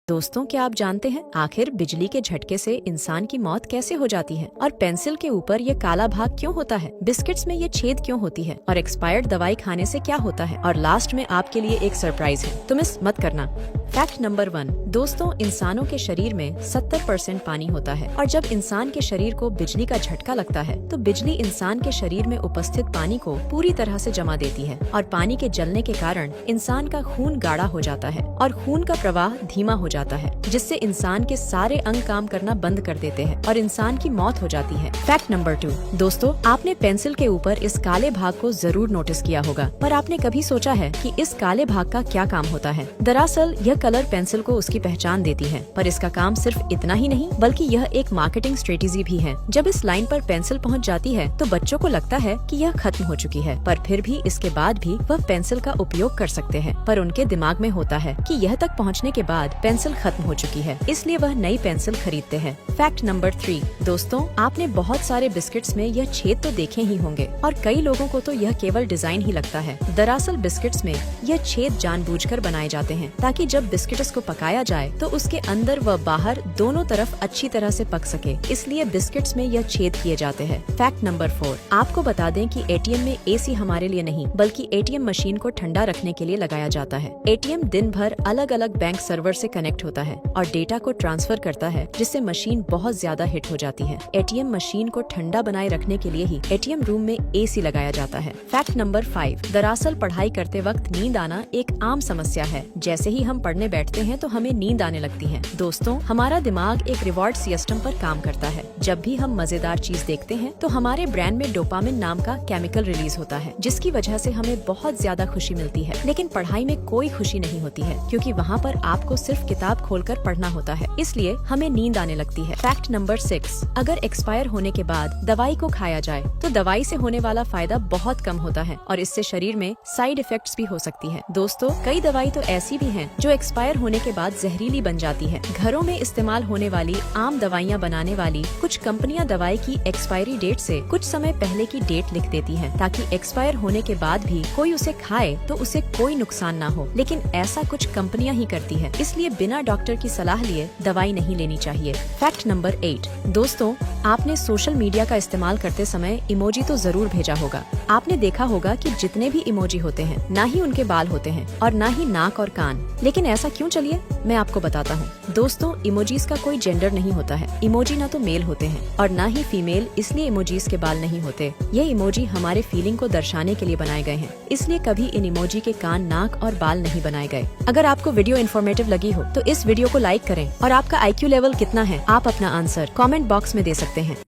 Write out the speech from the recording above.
दोस्तों, क्या आप जानते हैं आखिर बिजली के झटके से इंसान की मौत कैसे हो जाती है? और पेंसिल के ऊपर ये काला भाग क्यों होता है? बिस्किट्स में ये छेद क्यों होती है? और एक्सपायर्ड दवाई खाने से क्या होता है? और लास्ट में आपके लिए एक सरप्राइज है, तो मिस मत करना। Fact number 1। दोस्तों, इंसानों के शरीर में 70% पानी होता है और जब इंसान के शरीर को बिजली का झटका लगता है तो बिजली इंसान के शरीर में उपस्थित पानी को पूरी तरह से जमा देती है और पानी के जलने के कारण इंसान का खून गाढ़ा हो जाता है और खून का प्रवाह धीमा हो जाता है, जिससे इंसान के सारे अंग काम करना बंद कर देते हैं और इंसान की मौत हो जाती है। Fact number 2। दोस्तों, आपने पेंसिल के ऊपर इस काले भाग को जरूर नोटिस किया होगा, पर आपने कभी सोचा है कि इस काले भाग का क्या काम होता है? दरअसल यह कलर पेंसिल को उसकी पहचान देती है, पर इसका काम सिर्फ इतना ही नहीं बल्कि यह एक मार्केटिंग स्ट्रेटेजी भी है। जब इस लाइन पर पेंसिल पहुंच जाती है तो बच्चों को लगता है कि यह खत्म हो चुकी है, पर फिर भी इसके बाद भी वह पेंसिल का उपयोग कर सकते हैं। पर उनके दिमाग में होता है कि यह तक पहुंचने के बाद पेंसिल खत्म हो चुकी है, इसलिए वह नई पेंसिल खरीदते हैं। Fact number 3। दोस्तों, आपने बहुत सारे बिस्किट्स में यह छेद तो देखे ही होंगे और कई लोगों को तो यह केवल डिजाइन ही लगता है। दरअसल बिस्किट्स में यह छेद जानबूझकर बनाए जाते हैं ताकि जब बिस्किट्स को पकाया जाए तो उसके अंदर व बाहर दोनों तरफ अच्छी तरह से पक सके, इसलिए बिस्किट्स में यह छेद किए जाते हैं। Fact number 4। आपको बता दें कि एटीएम में एसी हमारे लिए नहीं बल्कि एटीएम मशीन को ठंडा रखने के लिए लगाया जाता है। एटीएम दिन भर अलग अलग बैंक सर्वर से कनेक्ट होता है और डेटा को ट्रांसफर करता है, जिससे मशीन बहुत ज्यादा हिट हो जाती है। एटीएम मशीन को ठंडा बनाए रखने के लिए ही एटीएम रूम में एसी लगाया जाता है। Fact number 5। दरअसल पढ़ाई करते वक्त नींद आना एक आम समस्या है। जैसे ही हम पढ़ने बैठते हैं तो हमें नींद आने लगती है। दोस्तों, हमारा दिमाग एक रिवॉर्ड सिस्टम पर काम करता है। जब भी हम मजेदार चीज देखते हैं तो हमारे ब्रेन में डोपामिन नाम का केमिकल रिलीज होता है, जिसकी वजह से हमें बहुत ज्यादा खुशी मिलती है। लेकिन पढ़ाई में कोई खुशी नहीं होती है, क्योंकि वहाँ पर आपको सिर्फ किताब खोलकर पढ़ना होता है, इसलिए हमें नींद आने लगती है। Fact number 6। अगर एक्सपायर होने के बाद दवाई को खाया जाए तो दवाई से होने वाला फायदा बहुत कम होता है और इससे शरीर में साइड इफेक्ट्स भी हो सकती है। दोस्तों, कई दवाई तो ऐसी भी हैं जो एक्सपायर होने के बाद जहरीली बन जाती है। घरों में इस्तेमाल होने वाली आम दवाइयाँ बनाने वाली कुछ कंपनियां दवाई की एक्सपायरी डेट से कुछ समय पहले की डेट लिख देती हैं, ताकि एक्सपायर होने के बाद भी कोई उसे खाए तो उसे कोई नुकसान ना हो। लेकिन ऐसा कुछ कंपनियां ही करती है, इसलिए बिना डॉक्टर की सलाह लिए दवाई नहीं लेनी चाहिए। Fact number 8। दोस्तों, आपने सोशल मीडिया का इस्तेमाल करते समय इमोजी तो जरूर भेजा होगा। आपने देखा होगा कि जितने भी इमोजी होते हैं ना ही उनके बाल होते हैं और ना ही नाक और कान। लेकिन ऐसा क्यों, चलिए मैं आपको बताता हूँ। दोस्तों, इमोजीज का कोई जेंडर नहीं होता है। इमोजी ना तो मेल होते हैं और ना ही फीमेल, इसलिए इमोजीज के बाल नहीं होते। ये इमोजी हमारे फीलिंग को दर्शाने के लिए बनाए गए हैं, इसलिए कभी इन इमोजी के कान, नाक और बाल नहीं बनाए गए। अगर आपको वीडियो इन्फॉर्मेटिव लगी हो तो इस वीडियो को लाइक करें और आपका IQ लेवल कितना है आप अपना आंसर कमेंट बॉक्स में दे सकते हैं।